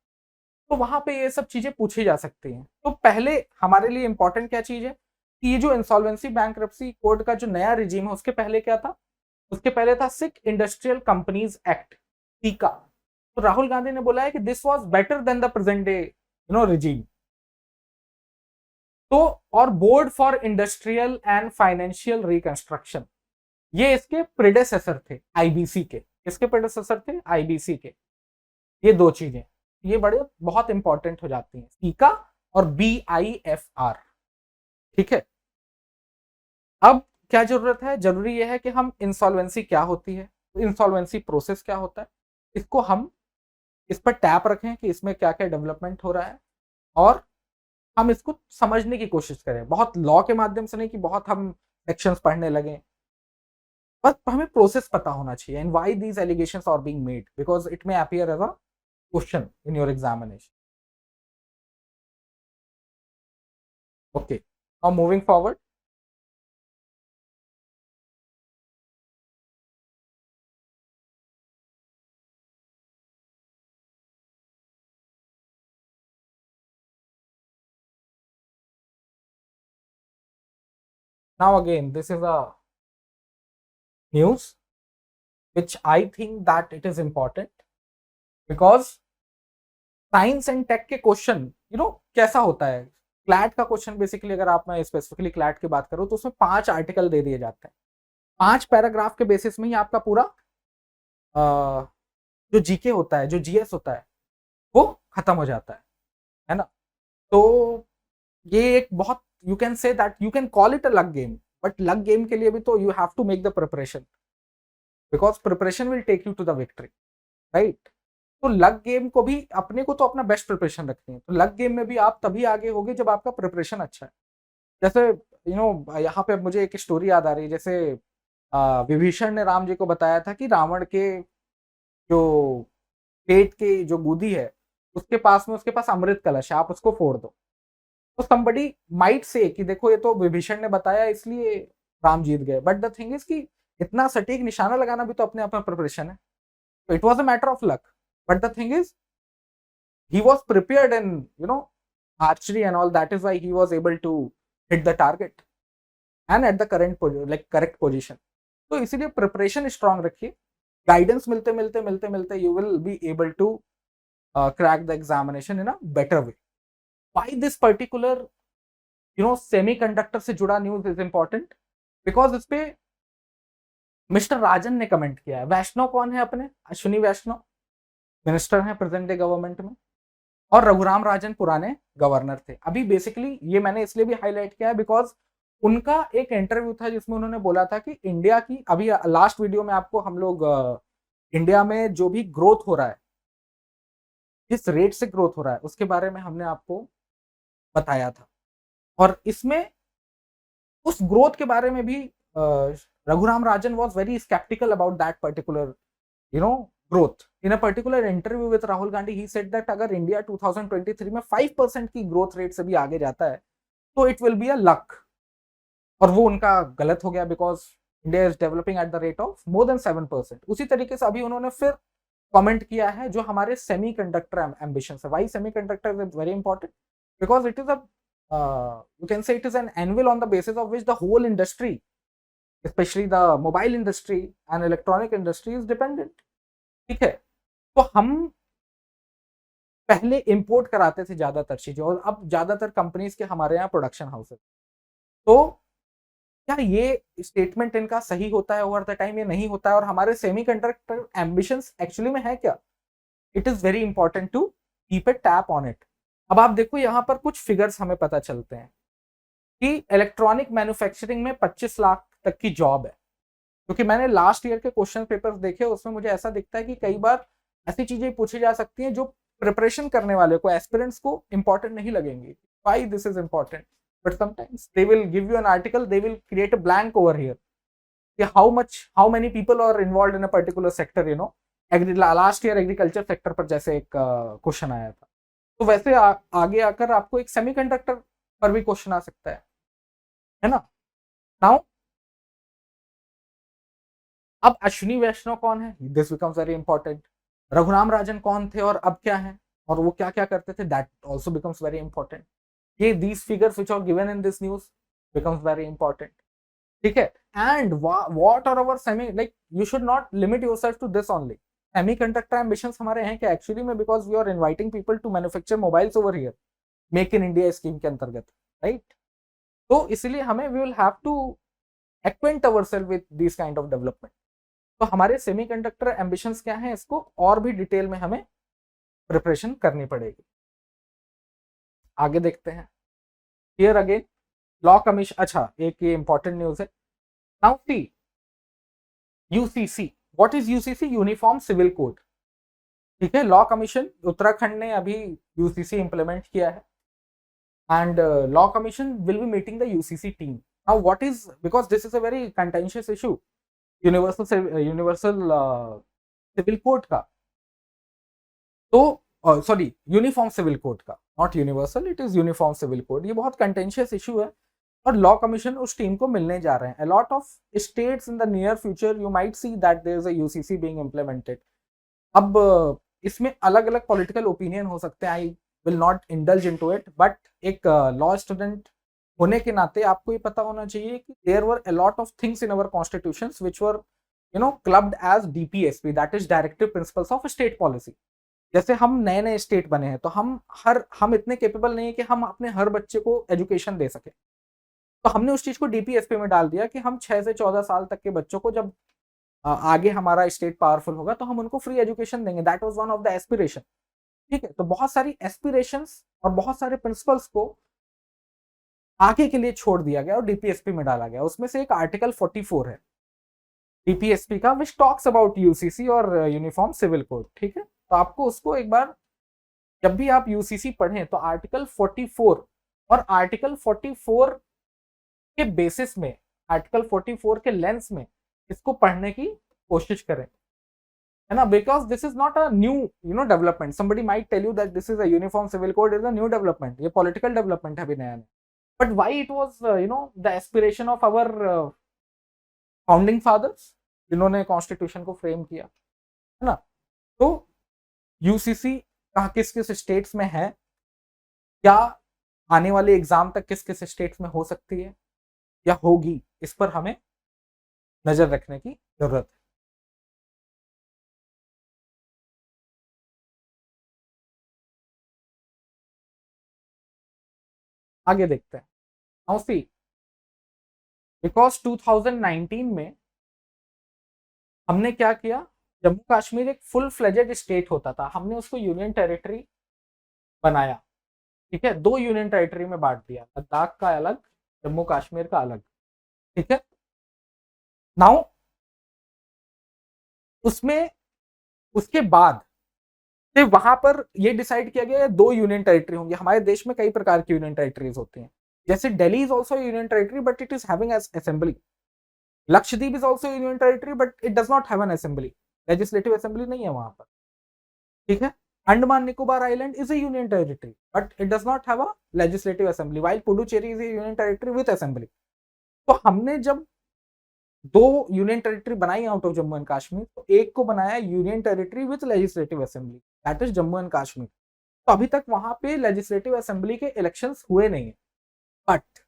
[SPEAKER 2] तो वहां पे ये सब चीजें पूछी जा सकती हैं। तो पहले हमारे लिए इंपॉर्टेंट क्या चीज है कि ये जो इंसॉल्वेंसी बैंक्रप्सी कोड का जो नया रिजीम है उसके पहले क्या था, उसके पहले था सिक इंडस्ट्रियल कंपनीज एक्ट, सीका। तो राहुल गांधी ने बोला है कि this was better than the present day regime. तो और board for industrial and financial reconstruction, ये इसके प्रेडेसेसर थे आईबीसी के। इसके प्रेडेसेसर थे आईबीसी के। ये दो चीजें ये बड़े बहुत इंपॉर्टेंट हो जाती हैं, सीका और BIFR। ठीक है, अब क्या जरूरत है, जरूरी यह है कि हम इंसॉल्वेंसी क्या होती है, इंसॉल्वेंसी प्रोसेस क्या होता है, इसको हम इस पर टैप रखें कि इसमें क्या क्या डेवलपमेंट हो रहा है, और हम इसको समझने की कोशिश करें, बहुत लॉ के माध्यम से नहीं कि बहुत हम सेक्शंस पढ़ने लगे, बस हमें प्रोसेस पता होना चाहिए, and why these allegations are being made, because it may appear as a question in your examination. Okay, now moving forward. Now again, this is a news which I think that it is important because science and tech के question कैसा होता है, CLAT का question basically, अगर आप मैं specifically CLAT की बात करूं तो उसमें 5 आर्टिकल दे दिए जाते हैं, 5 पैराग्राफ के बेसिस में ही आपका पूरा जो जीके होता है, जो जीएस होता है, वो खत्म हो जाता है ना। तो ये एक बहुत, you can say that you can call it a luck game, but luck game के लिए भी तो you have to make the preparation, because preparation will take you to the victory, right. तो लक गेम को भी अपने को तो अपना बेस्ट प्रिपरेशन रखनी है, तो लक गेम में भी आप तभी आगे होगे जब आपका प्रिपरेशन अच्छा है। जैसे यहाँ पे मुझे एक स्टोरी याद आ रही है, जैसे विभीषण ने राम जी को बताया था कि रावण के जो पेट के जो गुदी है उसके पास में उसके पास अमृत कलश है, आप उसको फोड़ दो। तो somebody माइट से कि देखो ये तो विभीषण ने बताया इसलिए राम जीत गए, बट द थिंग इज कि इतना सटीक निशाना लगाना भी तो अपने आप में प्रिपरेशन है। तो it was a matter of luck, but the thing is he was prepared in archery and all, that is why he was able to hit the target and at the correct position। तो इसीलिए preparation strong रखिए, guidance मिलते मिलते मिलते मिलते you will be able to crack the examination in a better way. Why this particular semiconductor से जुड़ा news is important, because इस पे मिस्टर राजन ने कमेंट किया है। वैष्णव कौन है अपने, अश्विनी वैष्णव मिनिस्टर हैं प्रेजेंट डे गवर्नमेंट में, और रघुराम राजन पुराने गवर्नर थे। अभी बेसिकली ये मैंने इसलिए भी हाईलाइट किया है बिकॉज उनका एक इंटरव्यू था जिसमें उन्होंने बोला था कि इंडिया की, अभी लास्ट वीडियो में आपको हम लोग इंडिया में जो भी ग्रोथ हो रहा है, जिस रेट से ग्रोथ हो रहा है उसके बारे में हमने आपको बताया था, और इसमें उस ग्रोथ के बारे में भी Raghuram Rajan was very sceptical about that particular growth. In a particular interview with Rahul Gandhi he said that अगर इंडिया 2023 में 5% की ग्रोथ रेट से भी आगे जाता है तो it will be a luck, और वो उनका गलत हो गया because India is developing at the rate of more than 7%। उसी तरीके से अभी उन्होंने फिर कमेंट किया है जो हमारे सेमीकंडक्टर एम्बिशन है। Why semiconductor is very important, because it is a you can say it is an anvil on the basis of which the whole industry, especially the mobile industry and electronic industry is dependent। ठीक है, तो हम पहले import कराते थे ज्यादातर चीजें, और अब ज्यादातर कंपनीज के हमारे यहाँ प्रोडक्शन हाउसेस। तो क्या ये स्टेटमेंट इनका सही होता है ओवर द टाइम, ये नहीं होता है, और हमारे सेमीकंडक्टर एम्बिशंस एक्चुअली में है क्या? It is very important to keep a tap on it. अब आप देखो यहाँ पर कुछ फिगर्स हमें पता चलते हैं कि इलेक्ट्रॉनिक मैन्युफैक्चरिंग में 25 लाख तक की जॉब है, क्योंकि मैंने लास्ट ईयर के क्वेश्चन पेपर्स देखे, उसमें मुझे ऐसा दिखता है कि कई बार ऐसी चीजें पूछी जा सकती हैं जो प्रिपरेशन करने वाले को, एस्पिरेंट्स को इंपॉर्टेंट नहीं लगेंगी। Why this is important, but sometimes they will give you an article, they will create a blank over here कि how many people are involve in a particular sector, last year agriculture sector पर जैसे एक question आया था। तो वैसे आगे आकर आपको एक सेमीकंडक्टर पर भी क्वेश्चन आ सकता है ना। नाउ अब अश्विनी वैष्णव कौन है, this becomes very important. Raghuram Rajan कौन थे और अब क्या है, और वो क्या क्या करते थे, that also becomes very important. ये these figures which are given in this news becomes very important. ठीक है, and what are our semi, like you should not limit yourself to this only. Semiconductor ambitions हमारे हैं क्या actually में, because we are inviting people to manufacture mobiles over here make in India scheme के अंतर्गत, right. तो इसलिए हमें we will have to acquaint ourselves with these kind of development. तो हमारे सेमीकंडक्टर एम्बिशंस क्या हैं, इसको और भी डिटेल में हमें प्रिपरेशन करनी पड़ेगी. आगे देखते हैं. Here again law commission. अच्छा, एक ये इंपॉर्टेंट न्यूज है. Now see UCC. What is UCC? Uniform civil code. ठीक है, लॉ कमीशन उत्तराखंड ने अभी यूसीसी इंप्लीमेंट किया है, and law commission will be meeting the UCC team. Now what is, because this is a very contentious issue, universal civil code का, तो sorry uniform civil code का, not universal, it is uniform civil code. ये बहुत contentious issue है और law commission उस team को मिलने जा रहे हैं. A lot of states in the near future you might see that there is a UCC being implemented. अब इसमें अलग अलग पॉलिटिकल ओपिनियन हो सकते हैं, I will not indulge into it, but एक लॉ स्टूडेंट होने के नाते आपको ये पता होना चाहिए कि there were a lot of things in our constitutions which were clubbed as DPSP, that is directive principles of state policy. जैसे हम नए नए स्टेट बने हैं तो हम इतने केपेबल नहीं है कि हम अपने हर बच्चे को एजुकेशन दे सके, तो हमने उस चीज को डीपीएसपी में डाल दिया कि हम 6 से 14 साल तक के बच्चों को, जब आगे हमारा स्टेट पावरफुल होगा तो हम उनको फ्री एजुकेशन देंगे. That was one of the aspiration. ठीक है, तो बहुत सारी एस्पिरेशंस और बहुत सारे प्रिंसिपल्स को आगे के लिए छोड़ दिया गया और डीपीएसपी में डाला गया. उसमें से एक आर्टिकल 44 है डीपीएसपी का, विच टॉक्स अबाउट यूसीसी और यूनिफॉर्म सिविल कोड. ठीक है, तो आपको उसको एक बार जब भी आप यूसीसी पढ़ें तो आर्टिकल 44 और आर्टिकल 44 के बेसिस में, आर्टिकल 44 के लेंस में इसको पढ़ने की कोशिश करें, है ना. Because this is not a new development. Somebody might tell you that this is a uniform civil code is a new development. ये पॉलिटिकल डेवलपमेंट है अभी नया नया. But why it was the aspiration of our founding fathers, जिन्होंने constitution को frame किया, है ना. तो यूसीसी कहाँ किस किस स्टेट्स में है, क्या आने वाले एग्जाम तक किस किस स्टेट्स में हो सकती है या होगी, इस पर हमें नजर रखने की जरूरत है. आगे देखते हैं. नाउ सी, बिकॉज 2019 में हमने क्या किया, जम्मू कश्मीर एक फुल फ्लेजेड स्टेट होता था, हमने उसको यूनियन टेरिटरी बनाया. ठीक है, 2 यूनियन टेरिटरी में बांट दिया, लद्दाख का अलग, जम्मू कश्मीर का अलग. ठीक है, नाउ उसमें उसके बाद से वहां पर ये डिसाइड किया गया 2 यूनियन टेरिटरी होंगी. हमारे देश में कई प्रकार की यूनियन टेरिटरीज होती हैं, जैसे Delhi is also union territory but it is having assembly. Lakshadweep is also union territory but it does not have an assembly, legislative assembly नहीं है वहां पर. ठीक है, Andaman Nicobar island is a union territory but it does not have a legislative assembly, while Puducherry is a union territory with assembly. तो हमने जब 2 union territory बनाई out of Jammu and Kashmir, तो एक को बनाया union territory with legislative assembly, that is Jammu and Kashmir. तो अभी तक वहां पे लेजिस्लेटिव असेंबली के इलेक्शंस हुए नहीं है, बट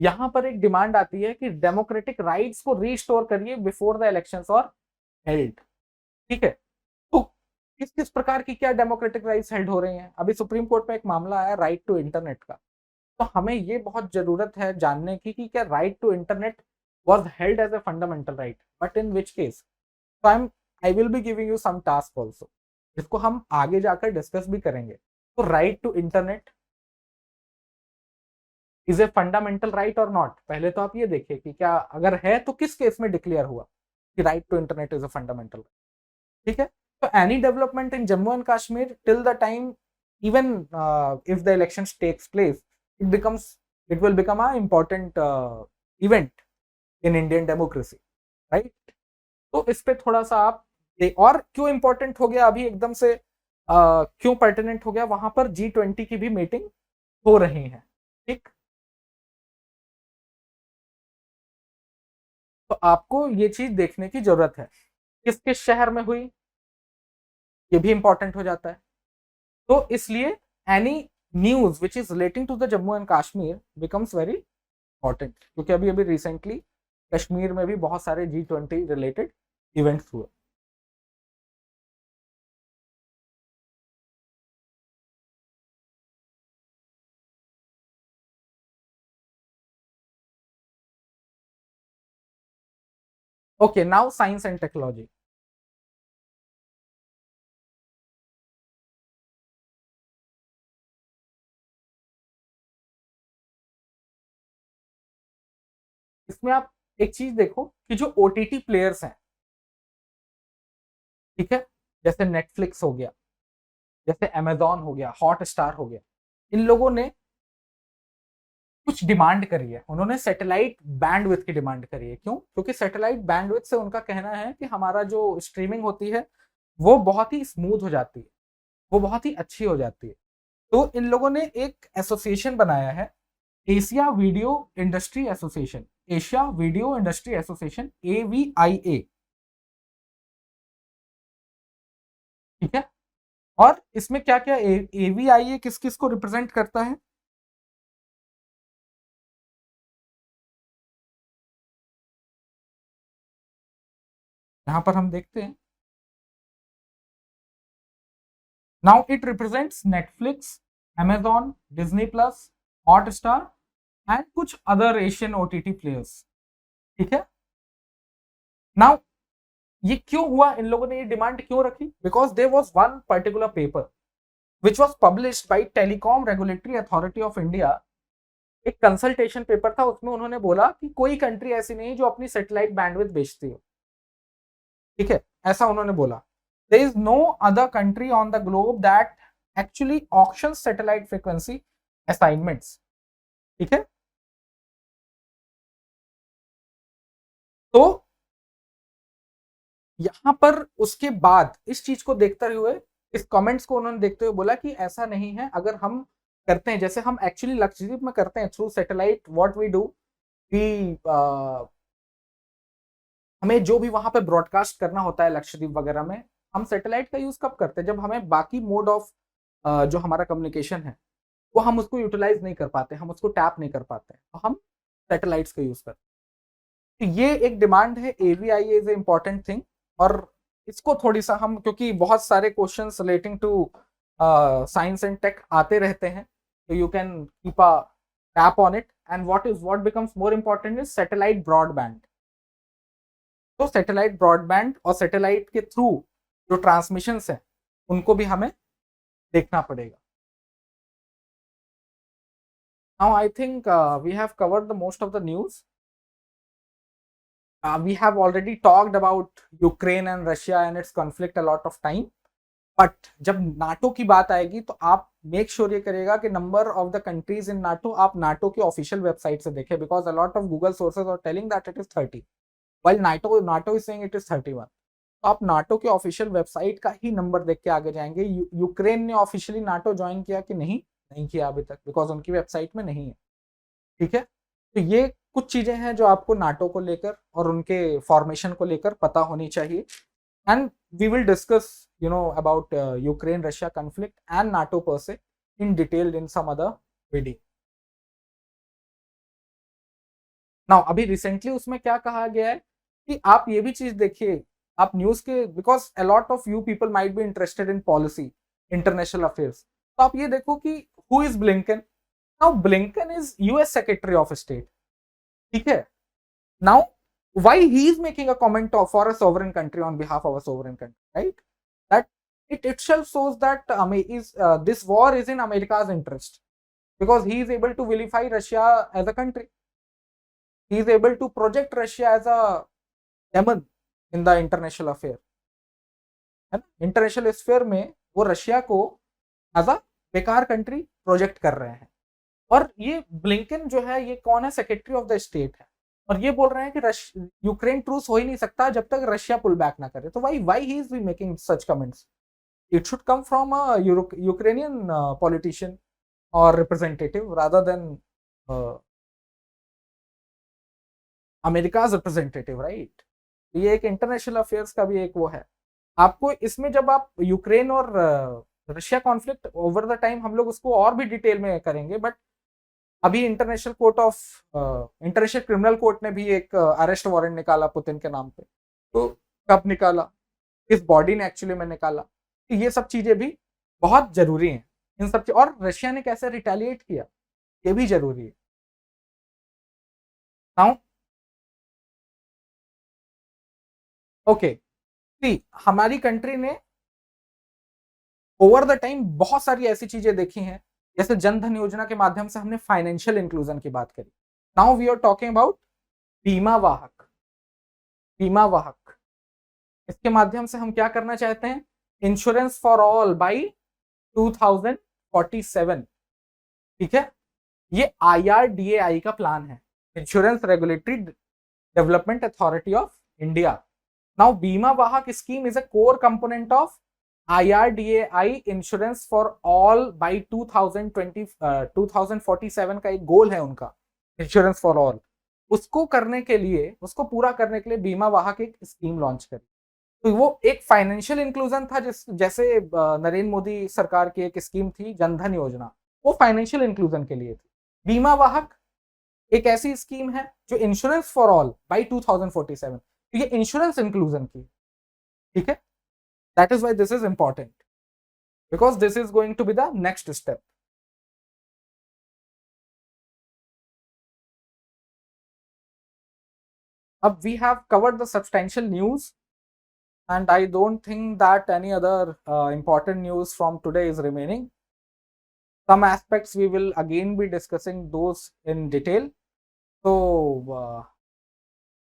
[SPEAKER 2] यहां पर एक डिमांड आती है कि डेमोक्रेटिक राइट्स को रीस्टोर करिए before the elections are held. ठीक है, तो किस किस प्रकार की क्या डेमोक्रेटिक राइट्स हेल्ड हो रही हैं. अभी सुप्रीम कोर्ट में एक मामला आया राइट टू इंटरनेट का, तो हमें ये बहुत जरूरत है जानने की कि क्या right to internet was held as a fundamental right, but in which case. So I will be giving you some task also, जिसको हम आगे जाकर डिस्कस भी करेंगे. तो right to internet is a fundamental right और नॉट, पहले तो आप ये देखिए कि क्या अगर है तो किस केस में डिक्लेयर हुआ कि right to internet is a fundamental right. ठीक है, तो any development in Jammu and Kashmir till the time, even if the elections takes place, it will become a important event in Indian democracy, right. तो इस पे थोड़ा सा आप और क्यों इंपॉर्टेंट हो गया अभी एकदम से, क्यों पर्टिनेंट हो गया, वहां पर G20 की भी मीटिंग हो रही है. ठीक, तो आपको ये चीज देखने की जरूरत है किस किस शहर में हुई, ये भी इंपॉर्टेंट हो जाता है. तो इसलिए any news which is relating to the Jammu and Kashmir becomes very important, क्योंकि अभी अभी रिसेंटली कश्मीर में भी बहुत सारे G20 रिलेटेड इवेंट्स हुए. Okay, now science and technology. इसमें आप एक चीज देखो कि जो ओटीटी प्लेयर्स हैं, ठीक है, जैसे नेटफ्लिक्स हो गया, जैसे अमेजॉन हो गया, हॉट स्टार हो गया, इन लोगों ने कुछ डिमांड करी है। उन्होंने सैटेलाइट बैंडविड्थ की डिमांड करी है। क्यों? क्योंकि सैटेलाइट बैंडविड्थ से उनका कहना है कि हमारा जो स्ट्रीमिंग होती है वो बहुत ही स्मूथ हो जाती है, वो बहुत ही अच्छी हो जाती है। तो इन लोगों ने एक एसोसिएशन बनाया है, Asia video industry association, Asia video industry association, AVIA, ठीक है। और इसमें क्या क्या AVIA किस किस को रिप्रेजेंट करता है? यहां पर हम देखते हैं, now it represents Netflix, Amazon, Disney Plus, Hotstar and कुछ अदर एशियन ओटीटी प्लेयर्स, ठीक है। नाउ ये क्यों हुआ, इन लोगों ने ये डिमांड क्यों रखी? Because there was one particular paper which was published by telecom regulatory authority of India. एक कंसल्टेशन पेपर था, उसमें उन्होंने बोला कि कोई कंट्री ऐसी नहीं जो अपनी सैटेलाइट बैंडविड्थ बेचती हो, ठीक है, ऐसा उन्होंने बोला। There is no other country on the globe that actually auction satellite frequency assignments, ठीक है। तो यहां पर उसके बाद इस चीज को देखते हुए, इस कमेंट्स को उन्होंने देखते हुए बोला कि ऐसा नहीं है, अगर हम करते हैं जैसे हम एक्चुअली लक्षद्वीप में करते हैं through satellite, what we do, we हमें जो भी वहां पे ब्रॉडकास्ट करना होता है लक्षद्वीप वगैरह में, हम सैटेलाइट का यूज कब करते हैं? जब हमें बाकी मोड ऑफ जो हमारा कम्युनिकेशन है वो हम उसको यूटिलाइज नहीं कर पाते, हम उसको टैप नहीं कर पाते, तो हम सैटेलाइट्स का यूज करते हैं। तो ये एक डिमांड है, AVIA is a important thing. और इसको थोड़ी सा हम, क्योंकि बहुत सारे questions relating to science and tech आते रहते हैं, तो you can keep a tap on it. And what becomes more important is satellite broadband. तो सैटेलाइट ब्रॉडबैंड और सैटेलाइट के थ्रू जो ट्रांसमिशंस हैं उनको भी हमें देखना पड़ेगा। Now I think we have covered the most of the news. We have already talked about Ukraine and Russia and its conflict a lot of time. But जब नाटो की बात आएगी तो आप मेक श्योर ये करेगा कि number of the countries in NATO आप नाटो की ऑफिशियल वेबसाइट से देखें, because a lot of Google sources are telling that it is 30, while NATO is saying it is 31। तो आप नाटो की ऑफिशियल वेबसाइट का ही नंबर देख के आगे जाएंगे। यूक्रेन ने ऑफिशियली नाटो ज्वाइन किया कि नहीं, नहीं किया अभी तक, बिकॉज उनकी वेबसाइट में नहीं है, ठीक है। तो ये कुछ चीजें हैं जो आपको नाटो को लेकर और उनके फॉर्मेशन को लेकर पता होनी चाहिए। And we will discuss about Ukraine Russia conflict and NATO per se in detail in some other video. Now अभी रिसेंटली उसमें क्या कहा गया है कि आप ये भी चीज देखिए, आप न्यूज के, because a lot of you people might be interested in policy, international affairs, तो आप ये देखो कि who is Blinken. Now Blinken is US secretary of state, ठीक है। Now why he is making a comment for a sovereign country on behalf of a sovereign country, right? That it itself shows that this war is in America's interest, because he is able to vilify Russia as a country. He is able to project Russia as a demon in the international affair, है ना। International sphere में वो Russia को as a बेकार country project कर रहे हैं। और ये ब्लिंकन जो है, ये कौन है? सेक्रेटरी ऑफ द स्टेट है, और ये बोल रहे हैं कि यूक्रेन ट्रूस हो ही नहीं सकता जब तक रशिया पुल बैक ना करे। तो why he is making such comments? It should come from a Ukrainian politician और representative rather than America's representative, right. ये एक इंटरनेशनल अफेयर्स का भी एक वो है। आपको इसमें जब आप यूक्रेन और Russia conflict over the time, हम लोग उसको और भी डिटेल में करेंगे, बट अभी इंटरनेशनल क्रिमिनल कोर्ट ने भी एक अरेस्ट वारंट निकाला पुतिन के नाम पे। तो कब निकाला, किस बॉडी ने एक्चुअली में निकाला, तो ये सब चीजें भी बहुत जरूरी हैं। इन सब और रशिया ने कैसे रिटेलिएट किया, ये भी जरूरी है। नाउ ओके, सी हमारी कंट्री ने ओवर द टाइम बहुत सारी ऐसी चीजें देखी हैं, जैसे जन धन योजना के माध्यम से हमने फाइनेंशियल इंक्लूजन की बात करी. Now we are talking about Bima Vahak. बीमा वाहक, इसके माध्यम से हम क्या करना चाहते हैं? Insurance for all by 2047. ठीक है, ये IRDAI का प्लान है, insurance regulatory development authority of India. Now बीमा वाहक scheme is a core component of IRDAI insurance for all by 2047 का एक गोल है उनका, इंश्योरेंस फॉर ऑल. उसको करने के लिए, उसको पूरा करने के लिए बीमा वाहक एक स्कीम लॉन्च करी. तो वो एक फाइनेंशियल इंक्लूजन था, जैसे नरेंद्र मोदी सरकार की एक स्कीम थी जनधन योजना, वो फाइनेंशियल इंक्लूजन के लिए थी. बीमा वाहक एक ऐसी स्कीम है जो इंश्योरेंस फॉर ऑल बाई 2047, तो ये इंश्योरेंस इंक्लूजन की. ठीक है, that is why this is important, because this is going to be the next step. अब we have covered the substantial news, and I don't think that any other important news from today is remaining. Some aspects we will again be discussing those in detail. So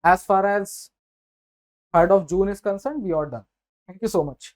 [SPEAKER 2] as far as 3rd of June is concerned, we are done. Thank you so much.